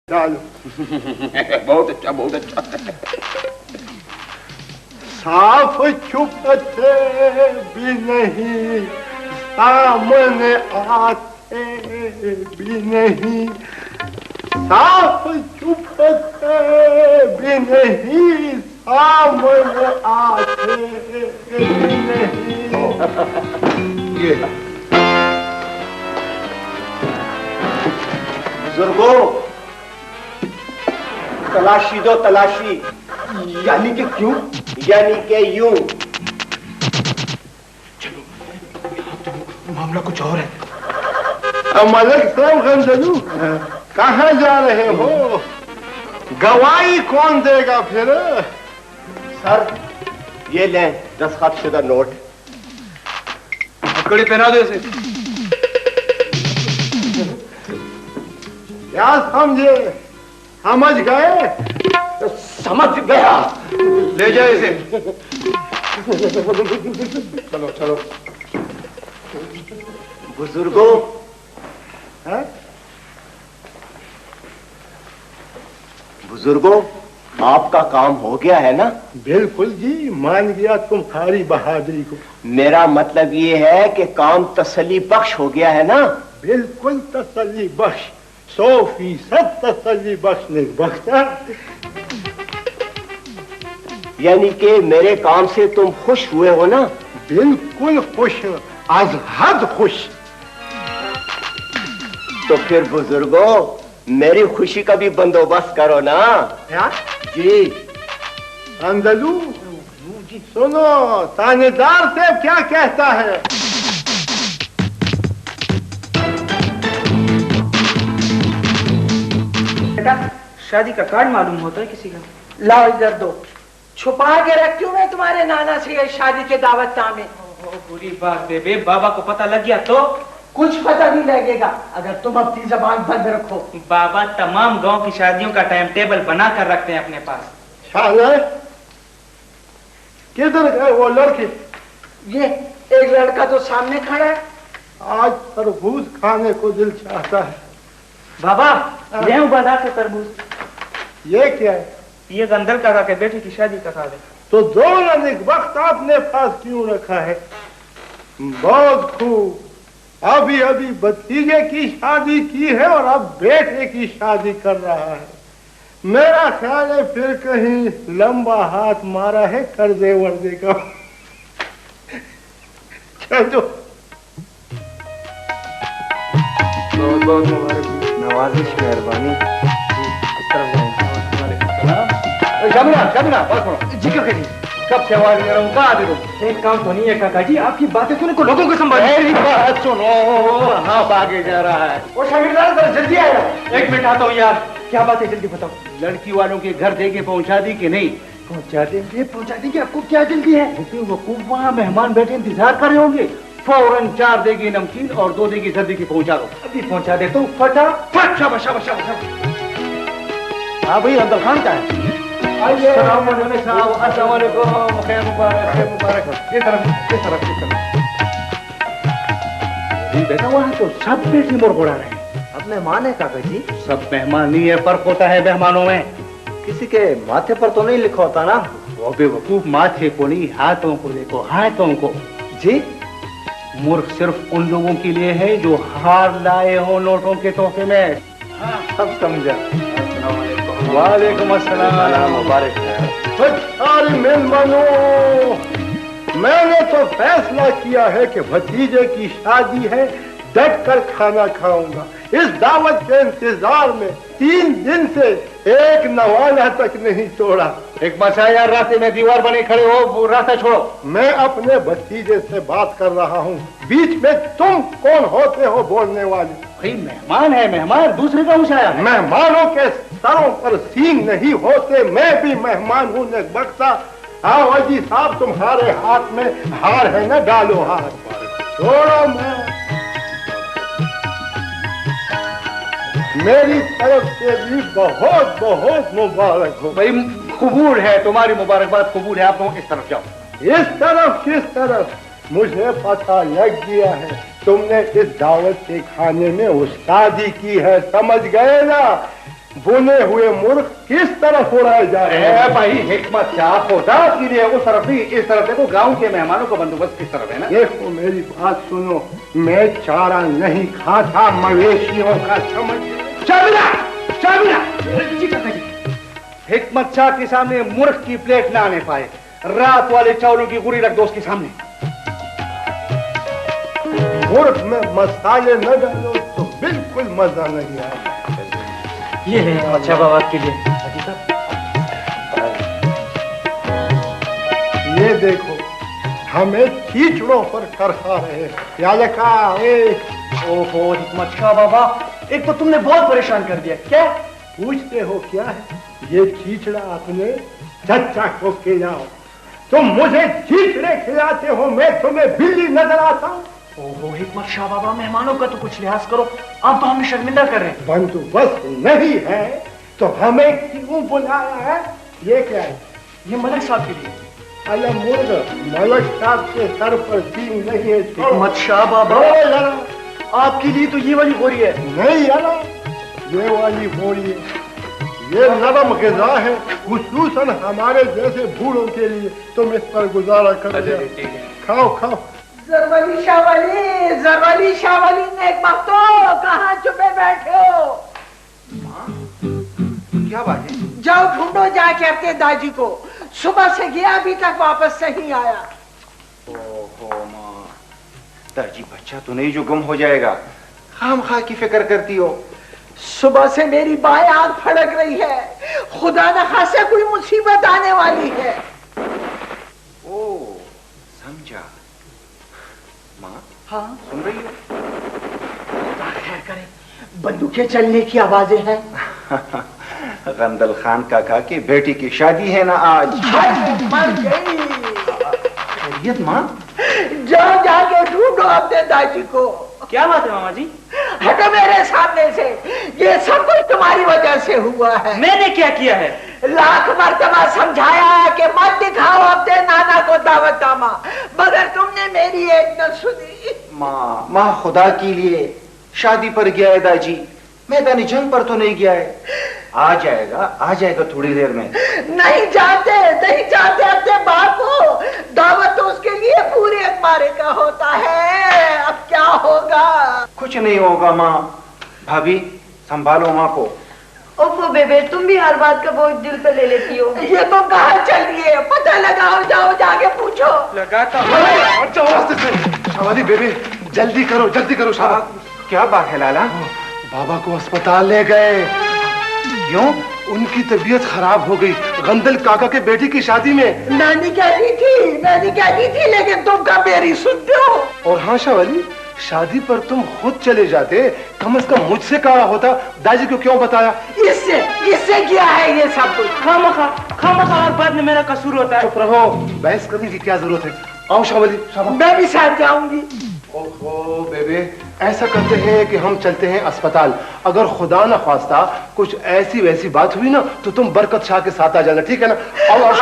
डालो। बहुत अच्छा, बहुत अच्छा। साफ छुपते भी नहीं, सामने आते भी नहीं, साफ छुपते भी नहीं, सामने आते भी नहीं। ये बुजुर्गों, तलाशी दो तलाशी। यानी कि क्यों? यानी कि यूं। चलो, मामला कुछ और है। मलिक साहब गंजलू, कहाँ जा रहे हो? गवाही कौन देगा फिर? सर, ये लें दस्तखत शुदा नोट। हथकड़ी पहना दो इसे। क्या समझे? समझ गए? समझ गया। ले जाए इसे। चलो चलो। बुजुर्गों, हैं? बुजुर्गों, आपका काम हो गया है ना? बिल्कुल जी, मान गया तुम्हारी बहादुरी को। मेरा मतलब ये है कि काम तसल्ली बख्श हो गया है ना? बिल्कुल तसल्ली बख्श, 100% तसल्ली बख्श नहीं बख्शा। यानी कि मेरे काम से तुम खुश हुए हो ना? बिल्कुल खुश, आज हद खुश। तो फिर बुजुर्गों, मेरी खुशी का भी बंदोबस्त करो ना। क्या? जी। अंदलू, सुनो, थानेदार से क्या कहता है? बेटा, शादी का कार्ड मालूम होता है किसी का? लाओ इधर दो। छुपा के रखती हूँ मैं तुम्हारे नाना से शादी के दावत नामे। बुरी बात बेबे, बाबा को पता लग गया तो? कुछ पता नहीं लगेगा अगर तुम अपनी जबान बंद रखो। बाबा तमाम गांव की शादियों का टाइम टेबल बना कर रखते हैं अपने पास। शाला, किधर गए वो लड़के? ये एक लड़का तो सामने खड़ा है। आज तरबूज खाने को दिल चाहता है। बाबा, ले हूं बाजार से तरबूज। ये क्या है? ये गंदल काका के बेटे की शादी का कार्ड है। तो दोनों एक वक्त आपने पास क्यों रखा है? बहुत खूब। अभी अभी भतीजे की शादी की है और अब बेटे की शादी कर रहा है। मेरा ख्याल है फिर कहीं लंबा हाथ मारा है कर्जे वर्जे का। चलो, बहुत बहुत मुबारक। नवाजिश, मेहरबानी। जी क्यों कही? कब से आवाज दे रहा हूँ, कहाँ दे दो? एक काम तो नहीं है काका जी, आपकी बातें सुने को लोगों को संभालिए। मेरी बात सुनो, हाँ आगे जा रहा है। वो शागिर्दार जरा जल्दी आया। एक मिनट आता हूँ यार। क्या बात है, जल्दी बताओ। लड़की वालों के घर देके पहुंचा दी कि नहीं? पहुंचा देंगे। आपको क्या जल्दी है? वकूफ, वहाँ मेहमान बैठे इंतजार कर रहे होंगे। फौरन 4 देगी नमकीन और 2 देगी सर्दी की पहुंचा दो। अभी पहुंचा दे तो फटाफट। शाबाश शाबाश शाबाश। हाँ भाई, अब्दुल खान का है। आइए। अस्सलाम वालेकुम। खैर मुबारक, खैर मुबारक। इस तरफ। बैठा हुआ है तो सब पेटी मुड़गुड़ा रहे हैं। अब मेहमान है काका जी? सब मेहमान नहीं है, फर्क होता है मेहमानों में। किसी के माथे पर तो नहीं लिखा होता ना? वो बेवकूफ, माथे को नहीं, हाथों को देखो, हाथों को। जी? मूर्ख सिर्फ उन लोगों के लिए है जो हार लाए हो नोटों के तोहफे में। हाँ, सब समझा। वालेकुम अस्सलाम। मुबारक है। सारे मेहमानों, मैंने तो फैसला किया है कि भतीजे की शादी है, डट कर खाना खाऊंगा। इस दावत के इंतजार में 3 दिन से एक नवाला तक नहीं तोड़ा। एक मसा यार, रास्ते में दीवार बने खड़े हो, वो रास्ता छोड़ो। मैं अपने भतीजे से बात कर रहा हूँ, बीच में तुम कौन होते हो बोलने वाले? भाई मेहमान है, मेहमान दूसरे का उछाया। मेहमानों के सरों पर सींग नहीं होते, मैं भी मेहमान हूँ ने बख्शा। हाँ वजी साहब, तुम्हारे हाथ में हार है ना, डालो हार। छोड़ो, मैं मेरी तरफ से भी बहुत बहुत मुबारक हो। भाई कबूल है, तुम्हारी मुबारकबाद कबूल है। आप लोग इस तरफ जाओ। इस तरफ किस तरफ? मुझे पता लग गया है, तुमने इस दावत के खाने में उस्तादी की है, समझ गए ना? बुने हुए मूर्ख किस तरफ उड़ाए जा रहे हैं? भाई हिकमत शाह खुदा के लिए उस तरफ नहीं इस तरफ देखो, गांव के मेहमानों का बंदोबस्त किस तरफ है ना। देखो मेरी बात सुनो, मैं चारा नहीं खाता, मवेशियों का समझ। हिकमत शाह के सामने मूर्ख की प्लेट ना आने पाए, रात वाले चावलों की गुरी रख दो उसके सामने। मूर्ख में मसाले न डालो तो बिल्कुल मजा नहीं आएगा। ये है अच्छा बाबा के लिए। ये देखो, हमें कीचड़ों पर करखा रहे हैं। याद का ओहो हिकमत शाह बाबा, एक तो तुमने बहुत परेशान कर दिया। क्या पूछते हो? क्या है ये कीचड़ा? अपने चचा को खिलाओ। तुम मुझे कीचड़े खिलाते हो, मैं तुम्हें बिल्ली नजर आता हूँ? ओहो हिकमत शाह बाबा, मेहमानों का तो कुछ लिहाज करो, आप तो हमें शर्मिंदा कर रहे हैं। बंदोबस्त नहीं है तो हमें क्यों बुलाया है? ये क्या है? ये मलक साहब के लिए। अल्लाह मुर्ग, मलक साहब के सर पर सींग नहीं है। हिकमत शाह बाबा, आपके लिए तो ये वाली बोरी है। नहीं यारा, ये वाली बोरी है। ये नरम ग़िज़ा है, खुसूसन हमारे जैसे बूढ़ों के लिए। तुम इस पर गुजारा कर दो। खाओ खाओ। जरवली शाहवली नेक बख्तो, कहाँ छुपे बैठे हो? क्या बात है? जाओ ढूंढो जाके अपने दादी को, सुबह से गया अभी तक वापस नहीं आया। ओहो माँ, दादी बच्चा तो नहीं जो गुम हो जाएगा, खामखा की फिक्र करती हो। सुबह से मेरी बाएं आंख फड़क रही है, खुदा न खासा कोई मुसीबत आने वाली है। ओ समझा। माँ हाँ सुन रही हो? खैर करे, बंदूकें चलने की आवाजें हैं। गंदल खान काका की बेटी की शादी है ना आज। मर गई। खैरियत माँ? जाओ जाके ढूंढो अपने दादी को। क्या बात है मामा जी? हटो मेरे सामने से, ये सब कुछ तुम्हारी वजह से हुआ है। मैंने क्या किया है? लाख मर्तबा समझाया है कि मत दिखाओ अपने नाना को दावतनामा, मगर तुमने मेरी एक न सुनी। माँ खुदा के लिए शादी पर गया है दाजी, मैदानी जंग पर तो नहीं गया है। आ जाएगा थोड़ी देर में। नहीं जानते अपने बाप को, दावत तो उसके लिए पूरे अखबारे का होता है। अब क्या होगा? कुछ नहीं होगा माँ। भाभी संभालो माँ को। ओफो बेबे, तुम भी हर बात का बोझ दिल पे ले लेती हो। ये तो कहाँ चल रही है? पता लगाओ, जाओ जाके पूछो। लगाता शाबादी बेबे, जल्दी करो शाबाद। क्या बात है लाला? बाबा को अस्पताल ले गए। क्यों? उनकी तबीयत खराब हो गई, गंदल काका के बेटी की शादी में। नानी कहती थी, लेकिन तुम कब मेरी सुनते हो? और हाँ शावाली, शादी पर तुम खुद चले जाते, कम से कम मुझसे कहा होता। दादी को क्यों बताया? इससे क्या है ये सब कुछ? खामखा और बाद में मेरा कसूर होता है। चुप रहो, बहस करने की क्या जरूरत है? आओ शावाली, मैं भी साथ जाऊंगी। ओहो बेबे, ऐसा करते हैं कि हम चलते हैं अस्पताल। अगर खुदा न खास्ता कुछ ऐसी वैसी बात हुई ना तो तुम बरकत शाह के साथ आ जाना, ठीक है ना? आओ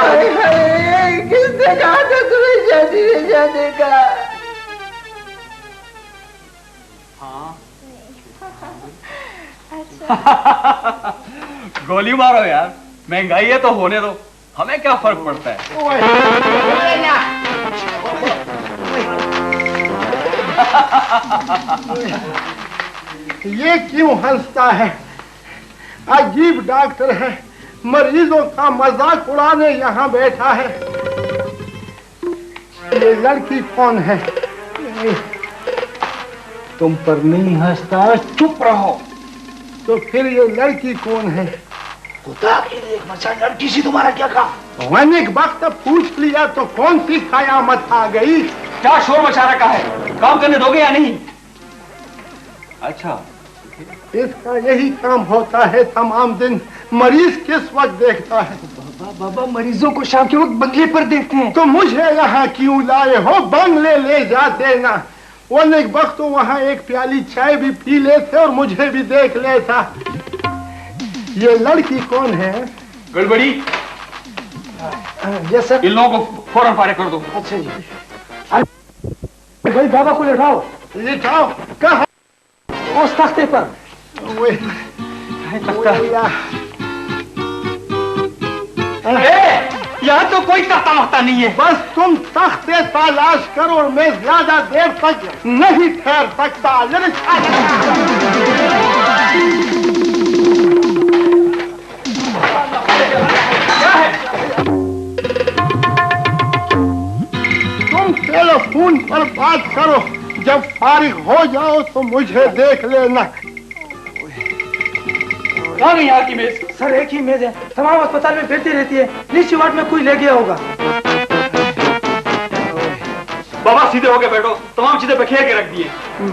किसने कहा था तुम्हें शादी में जाने का? गोली मारो यार, महंगाई है तो होने दो, हमें क्या फर्क पड़ता है। ये क्यों हंसता है? अजीब डॉक्टर है, मरीजों का मजाक उड़ाने यहाँ बैठा है। ये लड़की कौन है? तुम पर नहीं हंसता, चुप रहो। तो फिर ये लड़की कौन है? खुदा के लिए मचा, लड़की सी तुम्हारा क्या काम? मैंने एक वक्त पूछ लिया तो कौन सी कयामत आ गई? क्या शोर मचा रखा है? काम करने दोगे या नहीं? अच्छा, इसका यही काम होता है तमाम दिन। मरीज किस वक्त देखता है? बाबा मरीजों को शाम के वक्त बंगले पर देखते हैं। तो मुझे यहाँ क्यों लाए हो? बंगले ले जाते ना। वो एक वक्त तो वहाँ एक प्याली चाय भी पी लेते और मुझे भी देख लेता। ये लड़की कौन है? गड़बड़ी, यस सर। इन लोगों को फौरन फारिग कर दो। अच्छा जी। भाई बाबा को लेटाओ। लिटाओ। कहाँ? उस तख्ते पर। यहाँ तो कोई तख्ता वख्ता नहीं है। बस तुम तख्ते तलाश करो और मैं ज्यादा देर तक नहीं ठहर सकता। तुम टेलीफोन पर बात करो, जब फारिग हो जाओ तो मुझे देख लेना। कहाँ गई यहाँ की मेज? सर एक ही मेज है, तमाम अस्पताल में फिरती रहती है, नीचे वार्ड में कोई ले गया होगा। बाबा सीधे होके बैठो, तमाम चीजें बिखेर के रख दिए।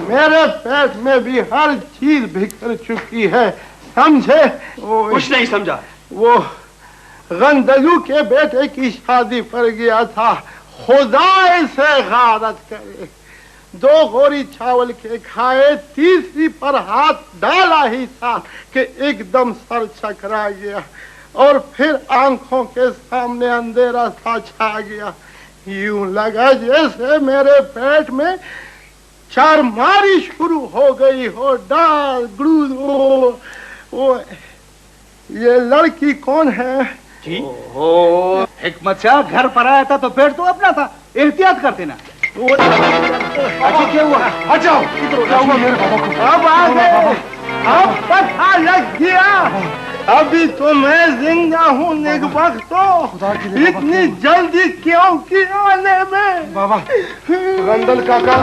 मेरे पेट में भी हर चीज बिखर चुकी है, समझे? कुछ नहीं समझा। वो गंदलू के बेटे की शादी पर गया था, खुदा इसे गारत करे। 2 गोरी चावल के खाए, तीसरी पर हाथ डाला ही था कि एकदम सर चकरा गया और फिर आंखों के सामने अंधेरा सा छा गया। यूं लगा जैसे मेरे पेट में चारमारी शुरू हो गई हो। डाल गुड़ू वो ये लड़की कौन है? जी हिकमत शाह घर पर आया था तो पेट तो अपना था, एहतियात करते ना। अच्छा क्या हुआ? आ जाओ, क्या हुआ मेरे बाबा को? अब आ गए, अब पता लग गया। अभी तो मैं जिंदा हूँ निगबक तो इतनी जल्दी क्यों की आने में? बाबा रंदल काका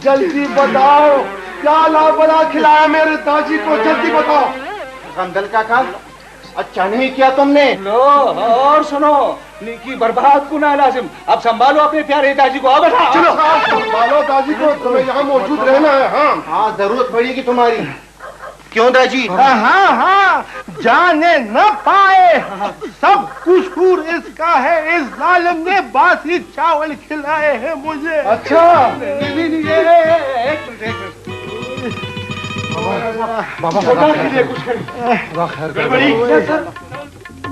जल्दी बताओ, क्या लाबड़ा खिलाया मेरे दाजी को? जल्दी बताओ। रंदल काका अच्छा नहीं किया तुमने। लो और सुनो, निकी बर्बाद कुना लाजिम। अब संभालो अपने प्यारे दाजी को। अब चलो संभालो दाजी को, तुम्हें यहाँ मौजूद रहना है। हाँ हाँ जरूरत पड़ेगी तुम्हारी। क्यों दाजी? हाँ हाँ जाने न पाए, सब कसूर इसका है। इस जालिम ने बासी चावल खिलाए हैं मुझे। अच्छा बाबा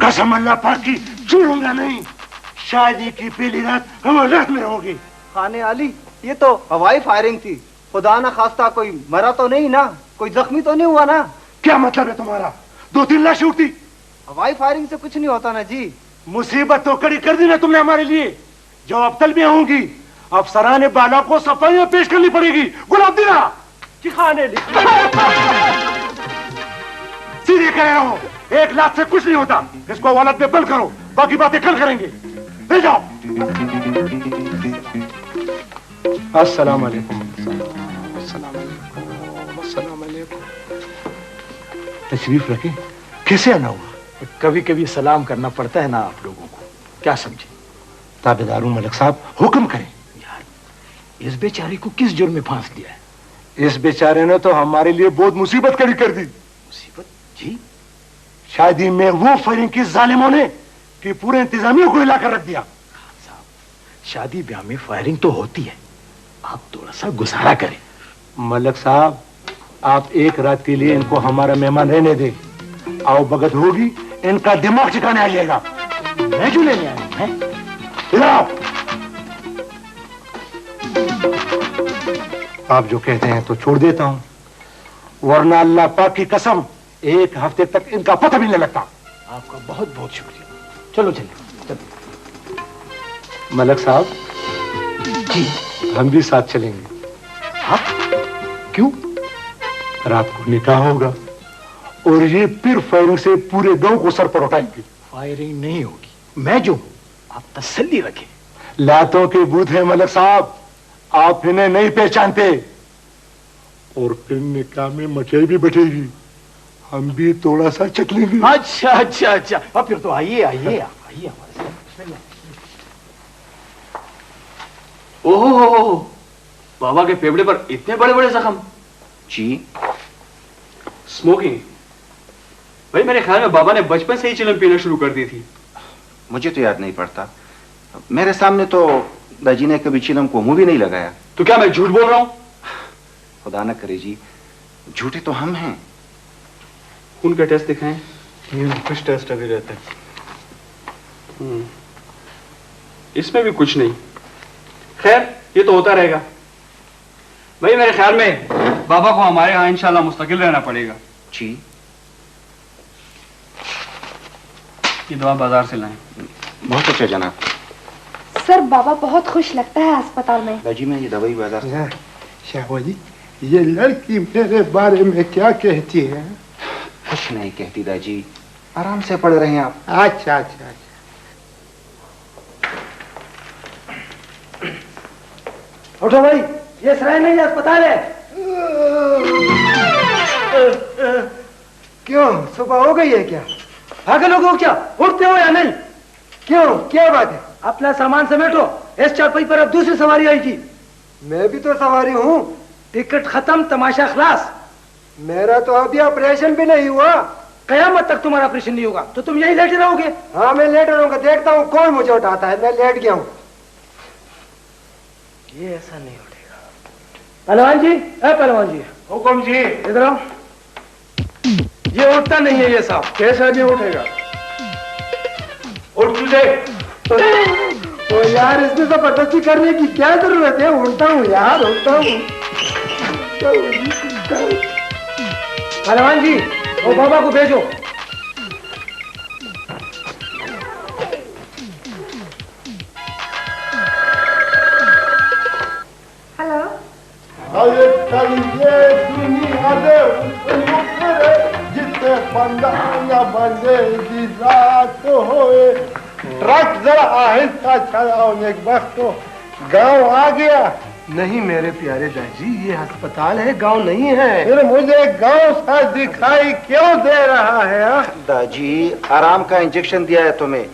कसम अल्लाह पाक की छोड़ूंगा नहीं। शादी की पहली रात हमारे रात में होगी। खाने आली ये तो हवाई फायरिंग थी, खुदा ना खास्ता कोई मरा तो नहीं ना, कोई जख्मी तो नहीं हुआ ना? क्या मतलब है तुम्हारा? 2-3 लाशें उठती। हवाई फायरिंग से कुछ नहीं होता ना जी। मुसीबत तो कड़ी कर दी ना तुमने हमारे लिए। जो अब तल में होंगी, अफसरान बाला को सफाइयां पेश करनी पड़ेगी। गुलाब दीना खाने सीधे कह रहा हूं, 1 लाख से कुछ नहीं होता। इसको अदालत में बंद करो, बाकी बातें कल करेंगे। ले जाओ। अस्सलाम वालेकुम। तशरीफ रखें। कैसे आना हुआ? कभी कभी सलाम करना पड़ता है ना आप लोगों को, क्या समझे? ताबेदार हूं मलिक साहब, हुक्म करें। यार इस बेचारे को किस जुर्म में फांस दिया है? इस बेचारे ने तो हमारे लिए बहुत मुसीबत खड़ी कर दी। मुसीबत जी? शादी में वो फायरिंग की जालिमों ने कि पूरे इंतजामिया को हिला कर रख दिया। शादी ब्याह में फायरिंग तो होती है, आप थोड़ा सा गुजारा करें। मलिक साहब आप 1 रात के लिए इनको हमारा मेहमान रहने दे। आओ भगत होगी, इनका दिमाग ठिकाने आ जाएगा। मैं जो लेने आया हूं। आप जो कहते हैं तो छोड़ देता हूं, वरना अल्लाह पाक की कसम 1 हफ्ते तक इनका पता भी नहीं लगता। आपका बहुत बहुत शुक्रिया। चलो चलिए। मलिक साहब जी हम भी साथ चलेंगे। हाँ क्यों? रात को निकाह होगा और ये फिर फायरिंग से पूरे गांव को सर पर उठाएंगे। फायरिंग नहीं होगी, मैं जो हूं, आप तसल्ली रखें। लातों के बूथ है मलिक साहब, आप इन्हें नहीं पहचानते। और फिर निकाह में मठियाई भी बैठेगी, हम भी थोड़ा सा चख लेंगे। अच्छा अच्छा अच्छा, अब फिर तो आइए आइए आइए हमारे साथ। ओहो, बाबा के फेफड़े पर इतने बड़े बड़े जख्म। जी स्मोकिंग। भाई मेरे ख्याल में बाबा ने बचपन से ही चिलम पीना शुरू कर दी थी। मुझे तो याद नहीं पड़ता, मेरे सामने तो दाजी ने कभी चिलम को मुंह भी नहीं लगाया। तो क्या मैं झूठ बोल रहा हूं? खुदा न करे जी, झूठे तो हम हैं। खून का टेस्ट दिखाएं। कुछ टेस्ट अभी रहता है। इसमें भी कुछ नहीं। खैर ये तो होता रहेगा। भाई मेरे ख्याल में बाबा को हमारे यहाँ इंशाल्लाह मुस्तकिल रहना पड़ेगा। जी ये दवा बाजार से लाएं। बहुत अच्छा जनाब। सर बाबा बहुत खुश लगता है अस्पताल में। दादी मैं ये दवाई बाजार से। शाहवाली, ये लड़की मेरे बारे में क्या कहती है? कुछ नहीं कहती दादी, आराम से पढ़ रहे हैं आप। अच्छा अच्छा अच्छा। उठो भाई, ये सराय नहीं अस्पताल है। क्यों, सुबह हो गई है क्या? भागे लोगों क्या, उठते हो या नहीं? क्यों, क्या बात है? अपना सामान समेटो, इस चारपाई पर अब दूसरी सवारी आएगी। मैं भी तो सवारी हूँ। टिकट खत्म, तमाशा खलास। मेरा तो अभी ऑपरेशन भी नहीं हुआ। कयामत तक तुम्हारा ऑपरेशन नहीं होगा तो तुम यही लेटे रहोगे। हाँ मैं लेट रहूंगा, देखता हूँ कौन मुझे उठाता है। मैं लेट गया हूँ। ये ऐसा नहीं उठेगा। पहलवान जी, पहलवान जी। हुक्म जी। इधर आओ। ये उठता नहीं है ये साहब। कैसा नहीं उठेगा? उठ तुझे। तो यार इसमें जबरदस्ती करने की क्या जरूरत है? उठता हूँ यार, उठता हूँ। पहलवान जी, वो बाबा को भेजो। हेलो। अरे कल ये दुनिया दे जिससे बंदा न बंदे की रात होए। ट्रक जरा आहिस्ता चलाओ, एक वक्त तो गांव आ गया। नहीं मेरे प्यारे दाजी, ये अस्पताल है, गांव नहीं है। फिर मुझे गांव सा दिखाई क्यों दे रहा है? दादी आराम का इंजेक्शन दिया है तुम्हें,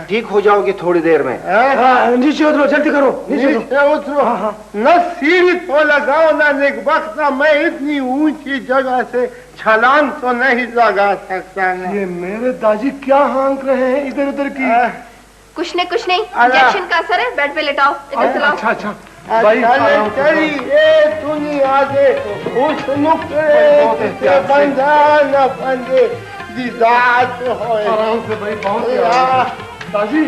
ठीक हो जाओगे थोड़ी देर में। नीचे उतरो, जल्दी करो। नीचे उतरो। न सीढ़ी तो लगाओ ना एक वक्त। मैं इतनी ऊंची जगह से छलांग तो नहीं लगा सकता। ये मेरे दादी क्या हाँक रहे हैं इधर उधर की? कुछ नहीं, इंजेक्शन का असर है। बेड पे लेटाओ, इधर चलाओ। अच्छा अच्छा भाई चली ये दुनिया दे उस नुकरे से बंधा न बंदे की जात होए। आराम से भाई, बहुत दादी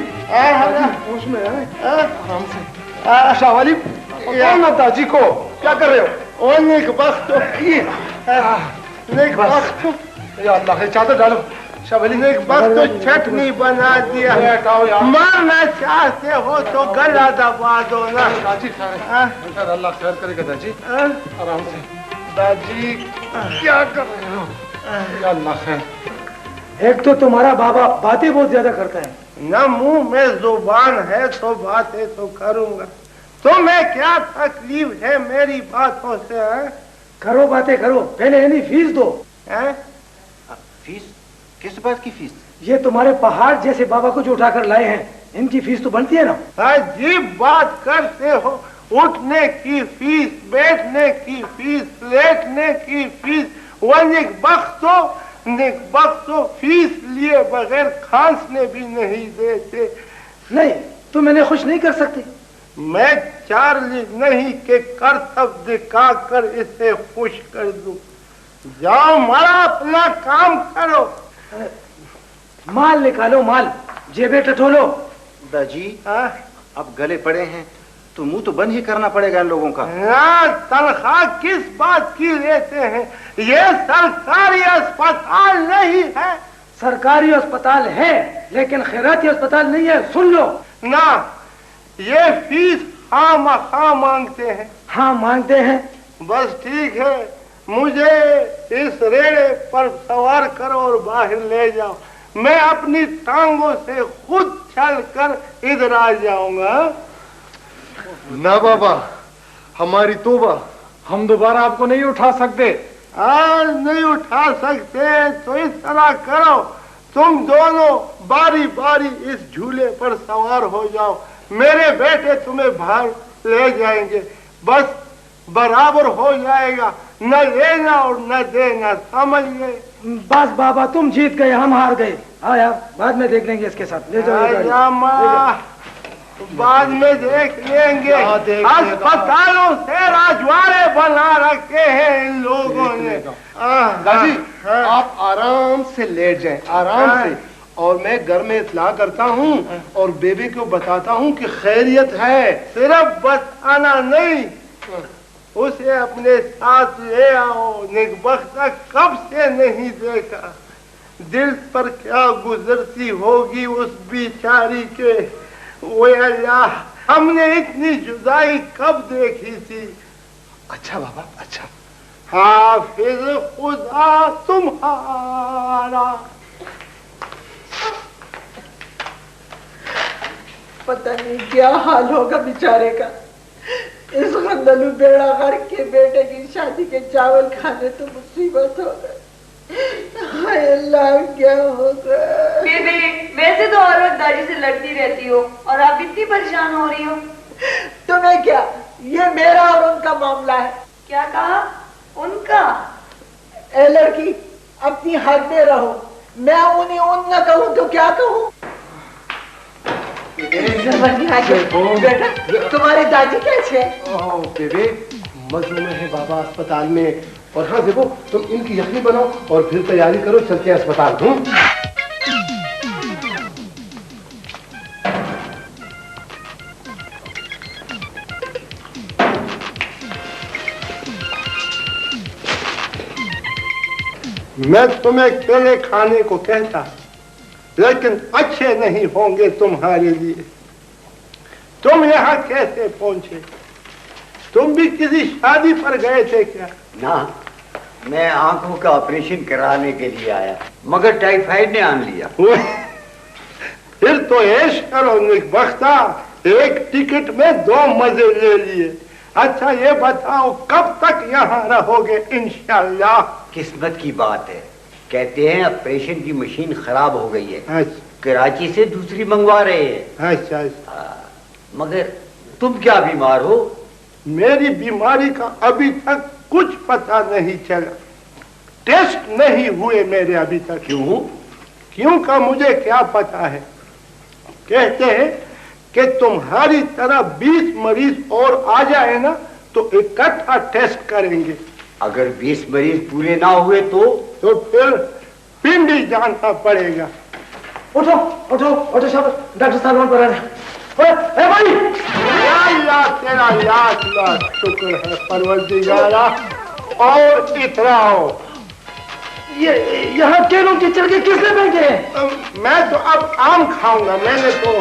होश में है। आराम से। शाहवाली, ना दादी को क्या कर रहे हो? एक वक्त या अल्लाह है, चादर डालो। शाहवाली, एक वक्त तो चटनी बना दिया। मारना चाहते हो तो गला दबा दो ना। दादी अल्लाह खैर करेगा दादी। आराम से। दादी क्या कर रहे हो? या अल्लाह खैर। एक तो तुम्हारा बाबा बातें बहुत ज्यादा करता है। न मुंह में जुबान है तो बातें तो करूंगा। तुम्हें क्या तकलीफ है मेरी बातों से? करो बातें करो, पहले इन्हें फीस दो। फीस? किस बात की फीस? ये तुम्हारे पहाड़ जैसे बाबा को जो उठाकर लाए हैं, इनकी फीस तो बनती है ना? अजीब बात करते हो। उठने की फीस, बैठने की फीस, लेटने की फीस। वनिक बख्तो फीस लिए बगैर खांसने भी नहीं देते। नहीं, तुम इन्हें खुश नहीं कर सकते। मैं चार्ली नहीं के कर्तव्य दिखाकर इसे खुश कर दूं। जाओ मारा, अपना काम करो। माल निकालो, माल जेबे टटोलो। दादी अब गले पड़े हैं तो मुंह तो बंद ही करना पड़ेगा इन लोगों का। तनख्वाह किस बात की लेते हैं? ये सरकारी अस्पताल नहीं है। सरकारी अस्पताल है लेकिन खैराती अस्पताल नहीं है, सुन लो ना। ये फीस हाँ मांगते हैं। हाँ मांगते हैं। बस ठीक है, मुझे इस रेड़े पर सवार करो और बाहर ले जाओ। मैं अपनी टांगों से खुद चलकर इधर आ जाऊंगा। ना बाबा, हमारी तौबा, हम दोबारा आपको नहीं उठा सकते। आज नहीं उठा सकते तो इस तरह करो, तुम दोनों बारी बारी इस झूले पर सवार हो जाओ। मेरे बेटे तुम्हें बाहर ले जाएंगे। बस बराबर हो जाएगा, न लेना और न देना, समझ गए? बस बाबा, तुम जीत गए, हम हार गए। हाँ यार, बाद में देख लेंगे इसके साथ। ले जाओ। बाद में देख लेंगे। अस्पतालों से राजवाड़े बना रखे हैं इन लोगों ने। दादी आप आराम से लेट जाएं, आराम से। और मैं घर में इत्तला करता हूँ और बेबी को बताता हूँ कि खैरियत है। सिर्फ बताना नहीं, उसे अपने साथ ले आओ। निकबख्ता कब से नहीं देखा। दिल पर क्या गुजरती होगी उस बेचारी के। वो अल्लाह, हमने इतनी जुदाई कब देखी थी। अच्छा बाबा, अच्छा। हाफिज खुदा तुम्हारा। पता नहीं क्या हाल होगा बेचारे का। इस गंदलू बेड़ा गर्क के बेटे की शादी के चावल खाने तो मुसीबत हो गई। हाय अल्लाह, क्या होगा। बेबे, वैसे तो हर वक्त दादी से लड़ती रहती हो और आप इतनी परेशान हो रही हो। तुम्हें क्या, ये मेरा और उनका मामला है। क्या कहा? उनका? ए लड़की, अपनी हद में रहो। मैं उन्हें उन न कहूँ तो क्या कहूँ। बेटा, तुम्हारी दादी कैसे है? बेबे मजलूम है बाबा अस्पताल में। और हाँ देखो, तुम इनकी यखनी बनाओ और फिर तैयारी करो, चलते हैं अस्पताल। मैं तुम्हें केले खाने को कहता, लेकिन अच्छे नहीं होंगे तुम्हारे लिए। तुम यहाँ कैसे पहुंचे? तुम भी किसी शादी पर गए थे क्या? ना, मैं आंखों का ऑपरेशन कराने के लिए आया, मगर टाइफाइड ने आन लिया। फिर तो ऐश करो निकबख्ता, एक टिकट में 2 मजे ले लिए। अच्छा ये बताओ, कब तक यहाँ रहोगे इंशाल्लाह? किस्मत की बात है, कहते हैं ऑपरेशन की मशीन खराब हो गई है। अच्छा, कराची से दूसरी मंगवा रहे हैं। अच्छा। मगर तुम क्या बीमार हो? मेरी बीमारी का अभी तक कुछ पता नहीं चला। टेस्ट नहीं हुए मेरे अभी तक। क्यों? क्यों का मुझे क्या पता है। कहते हैं कि तुम्हारी तरह 20 मरीज और आ जाए ना तो इकट्ठा टेस्ट करेंगे। अगर 20 मरीज पूरे ना हुए तो फिर पिंडी जाना पड़ेगा। उठो उठो उठो सब, डॉक्टर साहब वहां पर है। भाई, अल्लाह तेरा लाख लाख शुक्र है परवरदिगारा। और इतराओ, ये यहाँ केलों की छिलके किसने फेंके हैं? मैं तो अब आम खाऊंगा। मैंने तो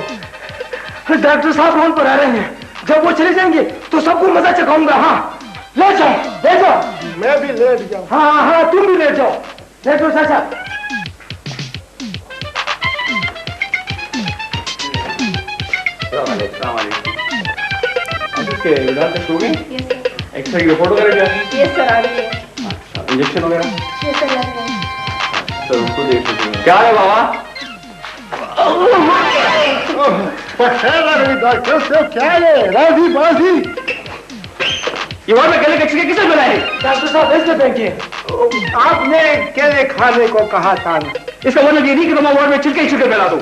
डॉक्टर साहब फोन पर आ रहे हैं, जब वो चले जाएंगे तो सबको मजा चखाऊंगा। हाँ ले जाओ, ले जाओ। मैं भी लेट जाऊं? हाँ हाँ, तुम भी लेट जाओ। लेट जाओ चाचा। एक्सरे की रिपोर्ट वगैरह क्या है? ये सर आ रही है। इंजेक्शन वगैरह? ये सर लग रहा है। सर उसको देख लीजिए। क्या है बाबा? डॉक्टर साहब क्या है राजी बाजी? ये वार्ड में केले के छिलके किसने बनाए? डॉक्टर साहब इसने फेंके। आपने केले खाने को कहा था ना। इसका मतलब ये नहीं कि तुम वार्ड में छिलके छिलके फैला दो।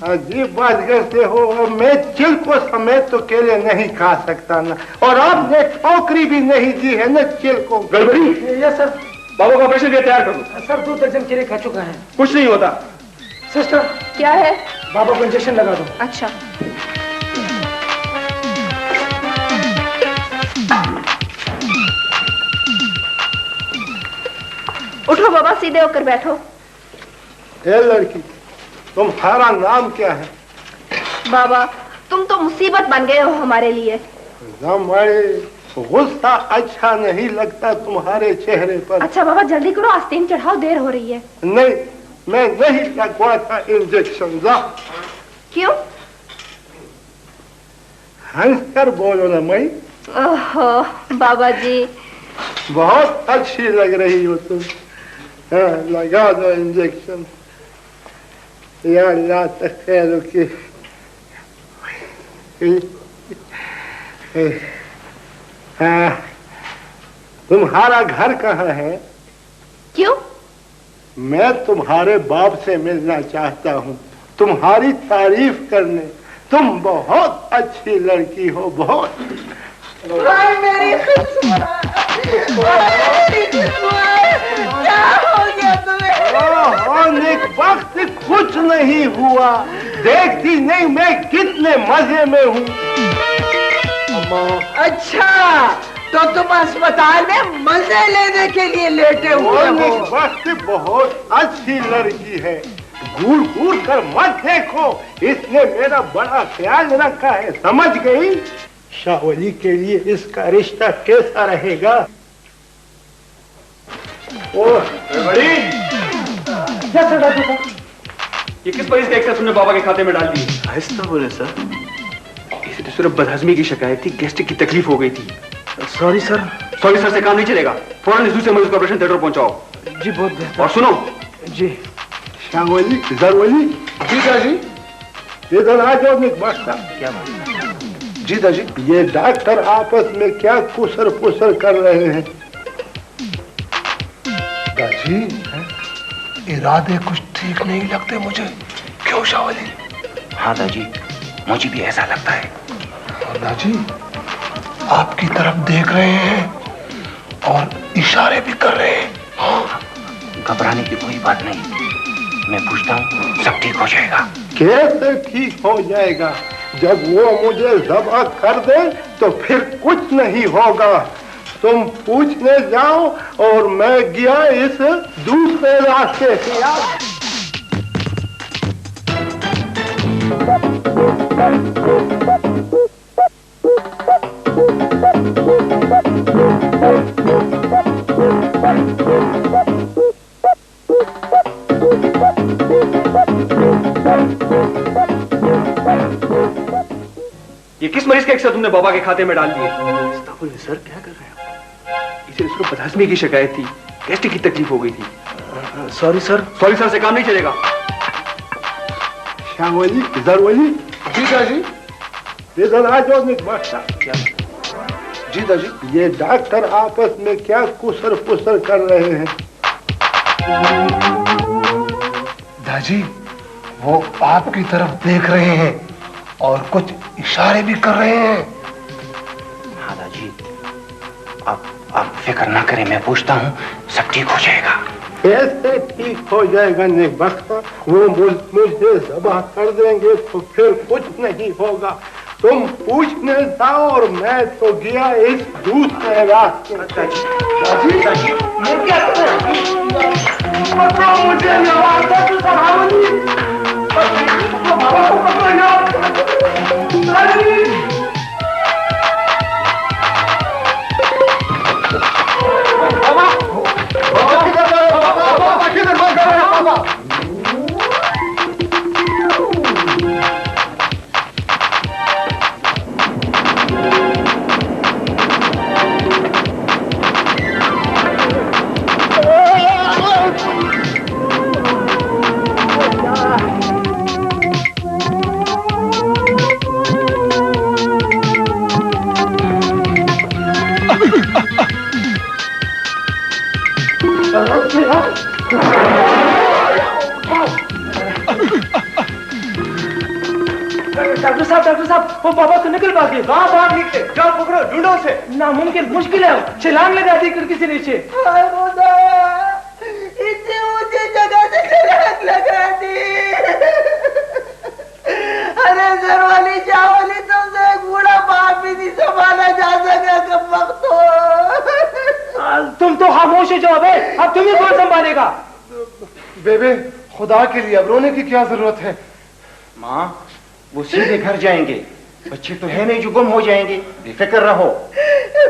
अजीब बात करते हो। मैं छिलकों समेत तो केले नहीं खा सकता ना। और आपने टोकरी भी नहीं दी है ना छिलकों। गड़बड़ी? Yes sir. बाबा का ऑपरेशन तैयार कर दो। सर 2 दर्जन केले खा चुका है। कुछ नहीं होता। सिस्टर, क्या है? बाबा को इंजेक्शन लगा दो। अच्छा। उठो बाबा, सीधे होकर बैठो। ए लड़की, तुम्हारा नाम क्या है? बाबा, तुम तो मुसीबत बन गए हो हमारे लिए। हमारे गुस्सा अच्छा नहीं लगता तुम्हारे चेहरे पर। अच्छा बाबा जल्दी करो, आस्तीन चढ़ाओ, देर हो रही है। नहीं, मैं नहीं लगवाता इंजेक्शन। जा। क्यों? हंसकर बोलो ना मई। ओहो बाबा जी, बहुत अच्छी लग रही हो तुम। हाँ, लगा दो इंजेक्शन। या अल्लाह तखैर की। हाँ, तुम्हारा घर कहाँ है? क्यों? मैं तुम्हारे बाप से मिलना चाहता हूँ, तुम्हारी तारीफ करने। तुम बहुत अच्छी लड़की हो, बहुत। हाय मेरी किस्मत, मेरी किस्मत, क्या हो गया तुम्हें? एक वक्त कुछ नहीं हुआ। देखती नहीं मैं कितने मजे में हूँ। अच्छा, तो तुम अस्पताल में मजे लेने के लिए लेटे हुए हो। वक्त बहुत अच्छी लड़की है, घूर घूर कर मत देखो, इसने मेरा बड़ा ख्याल रखा है, समझ गई? शावली के लिए इसका रिश्ता कैसा रहेगा? बड़ी ये किस मरीज का एक्सरे तुमने बाबा के खाते में डाल दी? आहिस्ता बोले सर। इसे तो सिर्फ बदहजमी की शिकायत थी, गैस्ट्रिक की तकलीफ हो गई थी। Sorry sir. सॉरी सर से काम नहीं चलेगा, फौरन इस दूसरे मरीज को ऑपरेशन थिएटर पहुंचाओ। जी बहुत बेहतर। और सुनो जी शावली, जरवली, जी दादी, इधर आ जाओ। क्या बात? जी दादी। ये डॉक्टर आपस में क्या कुसर पुसर कर रहे हैं? दादी, इरादे कुछ ठीक नहीं लगते मुझे। क्यों शावली? हाँ दादी, मुझे भी ऐसा लगता है। दादी, आपकी तरफ देख रहे हैं और इशारे भी कर रहे हैं। घबराने की कोई बात नहीं, मैं पूछता हूँ, सब ठीक हो जाएगा। कैसे ठीक हो जाएगा? जब वो मुझे ज़ब्ह कर दे तो फिर कुछ नहीं होगा। तुम पूछने जाओ और मैं गया इस दूसरे रास्ते से। ये किस मरीज का एक्सरे तुमने बाबा के खाते में डाल दिए? सर क्या कर रहे हैं? इसे सिर्फ बदहजमी की शिकायत थी, गैस्ट्रिक की तकलीफ हो गई थी। Sorry sir. सॉरी सर से काम नहीं चलेगा। शावली, जरवली, जी दादी। इधर आ जाओ। निकबाता। जी दादी। ये डॉक्टर आपस में क्या कुसर पुसर कर रहे हैं? दादी, वो आपकी तरफ देख रहे हैं और कुछ इशारे भी कर रहे हैं। हाँ दादी, आप फिक्र ना करें, मैं पूछता हूँ, सब ठीक हो जाएगा। कैसे ठीक हो जाएगा नेकबख्ता? वो मुझे ज़ब्ह कर देंगे तो फिर कुछ नहीं होगा। तुम पूछने जाओ और मैं तो गया इस दूसरे रास्ते। मुझे नवाजा तो सहावली। डॉक्टर साहब, वो बाबा तो निकल भागे। कहाँ भाग निकले? जाओ पकड़ो, ढूंढो उसे। नामुमकिन, मुश्किल है। छलांग लगा दी खिड़की से नीचे। इतनी ऊंची जगह से छलांग लगा दी। अरे जरवाली चावली, तुमसे एक बूढ़ा बाप भी नहीं संभाला जा सका। कब वक्त हो। तुम तो खामोश हो जाओ। अब तुम्हें कौन संभालेगा? बेबे, खुदा के लिए अब रोने की क्या जरूरत है? माँ, वो सीधे घर जाएंगे। बच्चे तो है नहीं जो गुम हो जाएंगे, बेफिक्र रहो।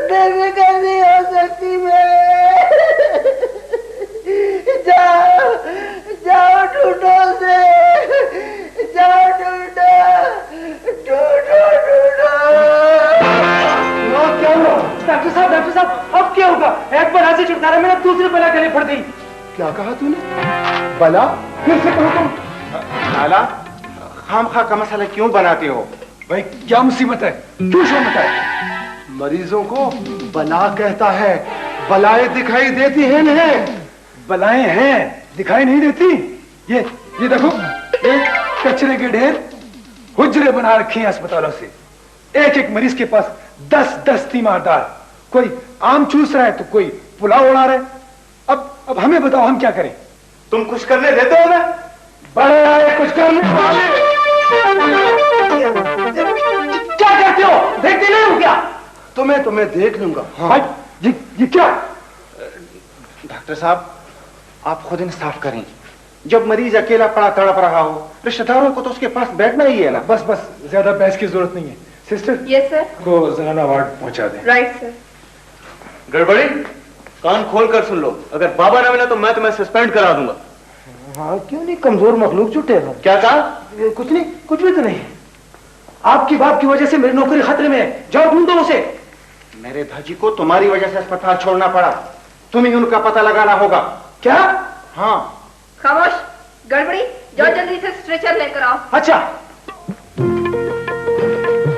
बेफिक्र नहीं हो सकती मैं। जाओ जाओ, ढूंढो से, जाओ ढूंढो, ढूंढो ढूंढो। क्या हुआ? डॉक्टर साहब, अब क्या होगा? एक बला से छुटकारा मिला, दूसरी बला गले पड़ गई। क्या कहा तूने? बला? फिर से कहो तुम। लाला, खामखा का मसला क्यों बनाते हो? भाई क्या मुसीबत है? क्यों शोर मचा है? मरीजों को बला कहता है, बलाएं दिखाई देती हैं नहीं? बलाएं हैं, दिखाई नहीं देती। ये देखो, ये कचरे के ढेर हुजरे बना रखे हैं अस्पतालों से। एक एक मरीज के पास 10-10 तीमारदार। कोई आम चूस रहा है तो कोई पुलाव उड़ा रहा है। अब हमें बताओ, हम क्या करें? तुम कुछ करने देते हो ना? बड़े आए कुछ करने वाले। क्या करते हो? देखते नहीं हो क्या? तुम्हें देख लूंगा। हाँ। ये क्या? डॉक्टर साहब, आप खुद इंसाफ करें। जब मरीज अकेला पड़ा तड़प रहा हो, रिश्तेदारों को तो उसके पास बैठना ही है ना। बस बस, ज्यादा बहस की जरूरत नहीं है। सिस्टर, यस सर, को जनाना वार्ड पहुंचा दें। Right sir. गड़बड़ी, कान खोल कर सुन लो। अगर बाबा ना मिला तो मैं तुम्हें सस्पेंड करा दूंगा। हाँ क्यों नहीं, कमजोर मखलूक जुटे हैं। क्या कहा? कुछ नहीं, कुछ भी तो नहीं। आपकी बाप की वजह से मेरी नौकरी खतरे में है, जाओ ढूंढो उसे। मेरे धाजी को तुम्हारी वजह से अस्पताल छोड़ना पड़ा, तुम्हें उनका पता लगाना होगा। क्या? हाँ। खामोश, गड़बड़ी, जाओ जल्दी से स्ट्रेचर लेकर आओ। अच्छा,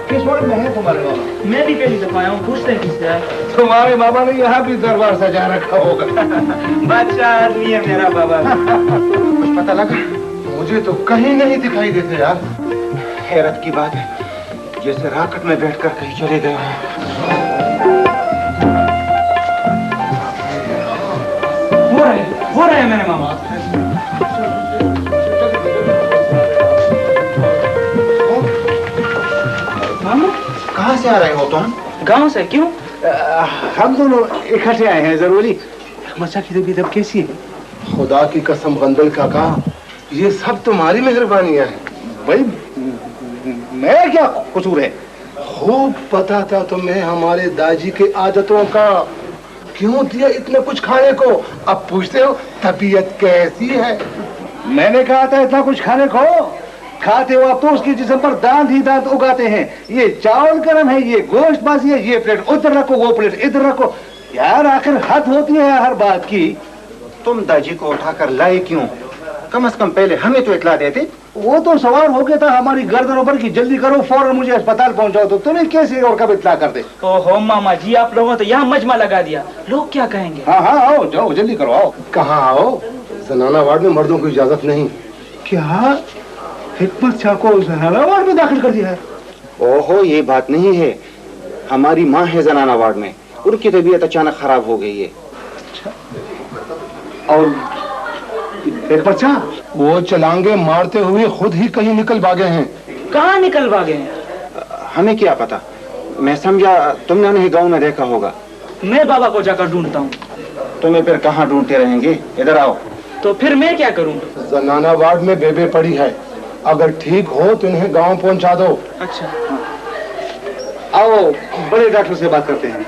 किस वार्ड में है तुम्हारे बाबा? मैं भी पहली दफा आया हूँ, पूछते हैं किससे है। तुम्हारे बाबा ने यहाँ भी दरबार सजा रखा होगा। बादशाह आदमी है मेरा बाबा। कुछ पता लगा? मुझे तो कहीं नहीं दिखाई देते यार। हैरत की बात है, जैसे रॉकेट में बैठकर कहीं चले गए हैं। हो रहे हैं मेरे मामा। मामा, कहाँ से आ रहे हो तुम? गांव से। क्यों? हम दोनों इकट्ठे आए हैं जरूरी। मचा की तबीयत अब कैसी है? खुदा की कसम गंदल काका, ये सब तुम्हारी मेहरबानियां हैं। भाई मैं क्या कसूर है? खूब पता था तुम्हें हमारे दादी के आदतों का। क्यों दिया इतना कुछ खाने को? अब पूछते हो तबीयत कैसी है? मैंने कहा था इतना कुछ खाने को? खाते हो आप तो उसके जिस्म पर दांत ही दांत उगाते हैं। ये चावल गरम है, ये गोश्त बासी है, ये प्लेट उधर रखो, वो प्लेट इधर रखो। यार आखिर हद होती है हर बात की। तुम दाजी को उठाकर लाए क्यों? कम से कम पहले हमें तो इतला देते। वो तो सवाल हो गया था हमारी गर्दनों पर कि जल्दी करो, फौरन मुझे अस्पताल पहुंचाओ। तो तुम्हें कैसे और कब इतला कर दे? ओहो मामा जी, आप लोगों तो यहाँ मजमा लगा दिया, लोग क्या कहेंगे? हाँ हाँ आओ, जाओ जल्दी करो, आओ। कहाँ आओ? जनाना वार्ड में मर्दों को इजाजत नहीं। क्या हिकमत शाह को जनाना वार्ड में दाखिल कर दिया है? ओहो, ये बात नहीं है। हमारी माँ है जनाना वार्ड में, उनकी तबीयत अचानक खराब हो गई है। और हिकमत शाह? वो चलांगे मारते हुए खुद ही कहीं निकल भागे हैं। कहाँ निकल भागे हैं? हमें क्या पता, मैं समझा तुमने उन्हें गांव में देखा होगा। मैं बाबा को जाकर ढूंढता हूँ। तुम्हें फिर कहाँ ढूंढते रहेंगे, इधर आओ। तो फिर मैं क्या करूँ? जनाना वार्ड में बेबे पड़ी है, अगर ठीक हो तो इन्हें गांव पहुंचा दो। अच्छा आओ बड़े डॉक्टर से बात करते हैं।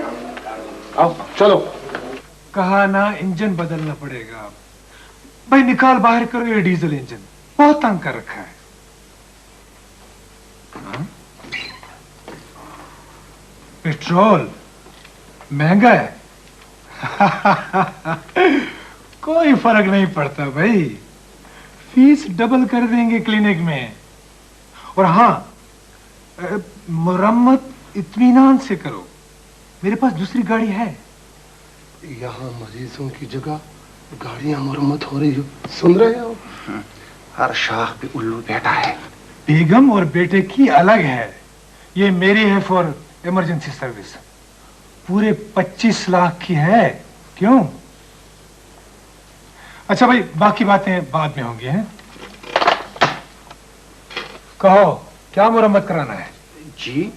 आओ चलो। कहा ना इंजन बदलना पड़ेगा। भाई निकाल बाहर करो ये डीजल इंजन, बहुत तंग कर रखा है। हाँ? पेट्रोल महंगा है। कोई फर्क नहीं पड़ता भाई, फीस डबल कर देंगे क्लिनिक में। और हाँ, मुरम्मत इत्मीनान से करो, मेरे पास दूसरी गाड़ी है। यहाँ मरीजों की जगह गाड़ियां मरम्मत हो रही हो, सुन रहे हो? हर शाख पे उल्लू बैठा है। बेगम और बेटे की अलग है, ये मेरी है फॉर इमरजेंसी सर्विस। पूरे 25 लाख की है। क्यों? अच्छा भाई, बाकी बातें बाद में होंगी हैं। कहो क्या मुरम्मत कराना है? जी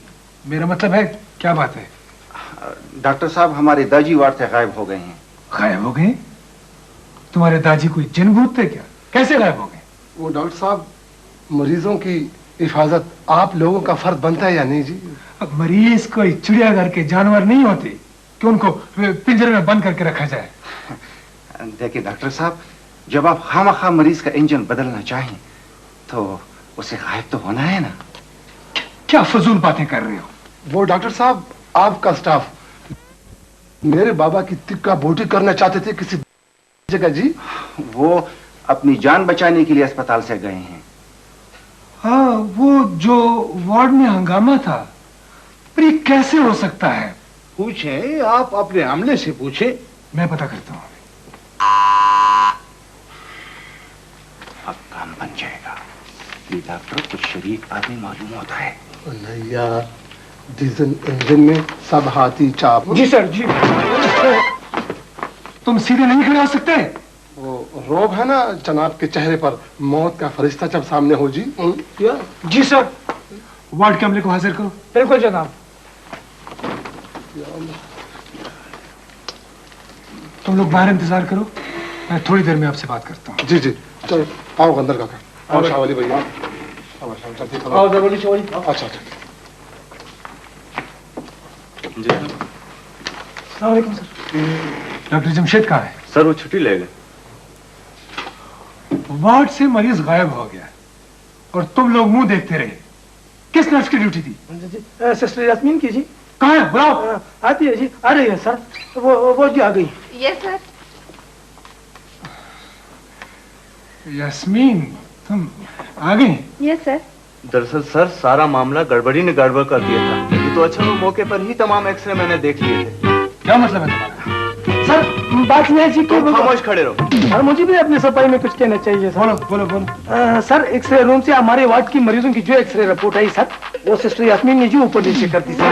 मेरा मतलब है क्या बात है? डॉक्टर साहब, हमारे दाजी वार्ड से गायब हो गए हैं। गायब हो गए? तुम्हारे दादी कोई जिन भूत थे क्या? कैसे गायब हो गए? वो डॉक्टर साहब, मरीजों की हिफाजत आप लोगों का फर्ज बनता है या नहीं जी? अब मरीज कोई चिड़ियाघर के जानवर नहीं होते कि उनको पिंजरे में बंद करके रखा जाए। देखिए डॉक्टर साहब, जब आप खामखा मरीज का इंजन बदलना चाहें तो उसे गायब तो होना है ना। क्या फजूल बातें कर रहे हो? वो डॉक्टर साहब, आपका स्टाफ मेरे बाबा की तिक्का बोटी करना चाहते थे किसी जगह जी। वो अपनी जान बचाने के लिए अस्पताल से गए हैं। हाँ, वो जो वार्ड में हंगामा था, पर ये कैसे हो सकता है? पूछे, आप अपने आमले से पूछे। मैं पता करता हूँ। अब काम बन जाएगा। ये डॉक्टर कुछ शरीफ आदमी मालूम होता है। नहीं यार, डीजल इंजन में सब हाथी चाप। जी सर, जी। तुम सीधे नहीं खड़े हो सकते? वो रोब है ना जनाब के चेहरे पर, मौत का फरिश्ता जब सामने हो जी। जी सर। वार्ड के अमले को हाजिर करो। बिल्कुल जनाब। तुम लोग बाहर इंतजार करो, मैं थोड़ी देर में आपसे बात करता हूँ। जी जी, चलो आओ अंदर काका, आओ शावली भैया, आओ जरूरी चोरी। अच्छा अच्छा। अस्सलामुअलैकुम सर। डॉक्टर जमशेद कहाँ है? सर वो छुट्टी ले गए। वार्ड से मरीज गायब हो गया और तुम लोग मुंह देखते रहे। किस नर्स की ड्यूटी थी? सिस्टर यास्मीन की जी। कहाँ है? बुलाओ। आती है जी, आ रही है सर। वो जी आ गई। Yes sir. यास्मीन तुम आ गई? Yes sir. दरअसल सर सारा मामला गड़बड़ी ने गड़बड़ कर दिया था। ये तो अच्छा वो मौके पर ही तमाम एक्सरे मैंने देख लिए थे। क्या मतलब है तुम्हारा? सर बात यह है जी कि खामोश खड़े रहो। सर मुझे भी अपने सफाई में कुछ कहना चाहिए सर। बोलो बोलो बोलो। सर एक्सरे रूम से हमारे वार्ड की मरीजों की जो एक्सरे रिपोर्ट आई सर, वो सिस्टर यास्मीन ने जी ऊपर नीचे कर दी सर।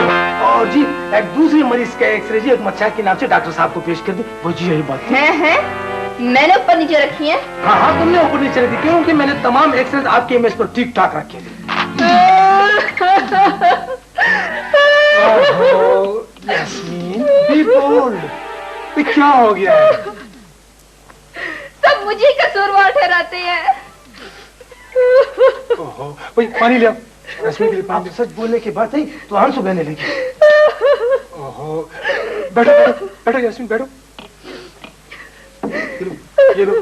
और जी एक दूसरे मरीज का एक्सरे जी एक मच्छा के नाम से डॉक्टर साहब को पेश कर दी। वो जी यही बात है मैंने ऊपर नीचे रखी है। हाँ तुमने ऊपर नीचे रखी, क्योंकि मैंने तमाम एक्सरे आपके इमेज पर ठीक ठाक रखे थे। Yasmin be bold. क्या हो गया है? सब मुझे कसूरवार ठहराते हैं। ओहो, पानी ले आओ। यास्मीन के लिए पानी। सच बोलने की बात है तो आंसू बहने लगे। ओहो, बैठो बैठो बैठो यास्मीन बैठो। ये लो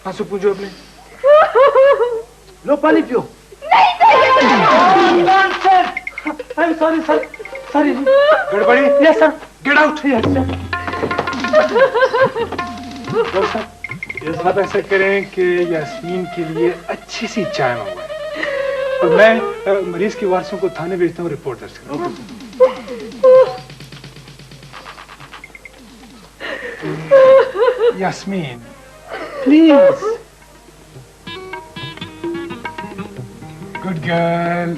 आंसू पूंजो अपने। लो पानी पियो। नहीं सॉरी सर, सॉरी जी। गड़बड़ी? Yes sir. Get out. Yes sir. आप ऐसा करें कि यास्मीन के लिए अच्छी सी चाय मंगवाएं और मैं मरीज के वारसों को थाने भेजता हूँ रिपोर्ट दर्ज करूँ। यास्मीन प्लीज। Good girl.